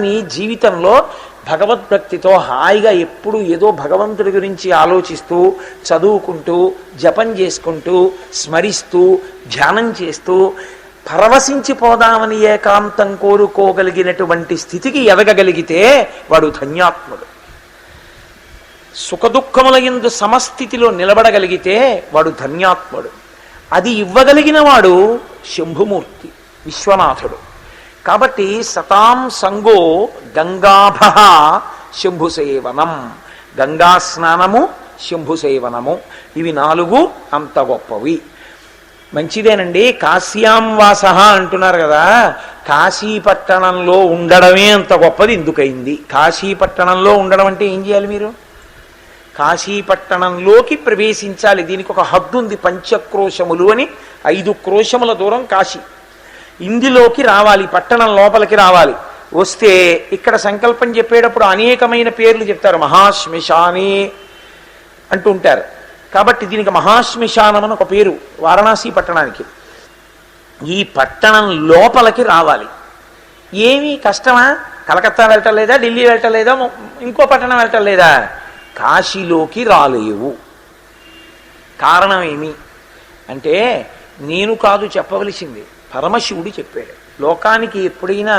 మీ జీవితంలో భగవద్భక్తితో హాయిగా ఎప్పుడు ఏదో భగవంతుడి గురించి ఆలోచిస్తూ చదువుకుంటూ జపం చేసుకుంటూ స్మరిస్తూ ధ్యానం చేస్తూ పరవశించిపోదామని ఏకాంతం కోరుకోగలిగినటువంటి స్థితికి ఎదగగలిగితే వాడు ధన్యాత్ముడు. సుఖదుఖముల యందు సమస్థితిలో నిలబడగలిగితే వాడు ధన్యాత్ముడు. అది ఇవ్వగలిగిన వాడు శంభుమూర్తి, విశ్వనాథుడు. కాబట్టి సతాం సంగో గంగాభ శంభుసేవనం, గంగా స్నానము శంభుసేవనము, ఇవి 4 అంత గొప్పవి. మంచిదేనండి. కాశ్యాం వాస అంటున్నారు కదా, కాశీపట్టణంలో ఉండడమే అంత గొప్పది ఎందుకయింది? కాశీపట్టణంలో ఉండడం అంటే ఏం చేయాలి మీరు? కాశీపట్టణంలోకి ప్రవేశించాలి. దీనికి ఒక హద్దు ఉంది. 5 క్రోశములు అని, 5 క్రోశముల దూరం కాశీ. ఇందులోకి రావాలి, పట్టణం లోపలికి రావాలి. వస్తే ఇక్కడ సంకల్పం చెప్పేటప్పుడు అనేకమైన పేర్లు చెప్తారు. మహాశ్మశానే అంటుంటారు. కాబట్టి దీనికి మహాశ్మశానం అని ఒక పేరు వారణాసి పట్టణానికి. ఈ పట్టణం లోపలికి రావాలి. ఏమీ కష్టమా? కలకత్తా వెళ్ళటం లేదా, ఢిల్లీ వెళ్ళటం లేదా, ఇంకో పట్టణం వెళ్ళటం లేదా? కాశీలోకి రాలేవు. కారణం ఏమి అంటే నేను కాదు చెప్పవలసింది, పరమశివుడు చెప్పాడు. లోకానికి ఎప్పుడైనా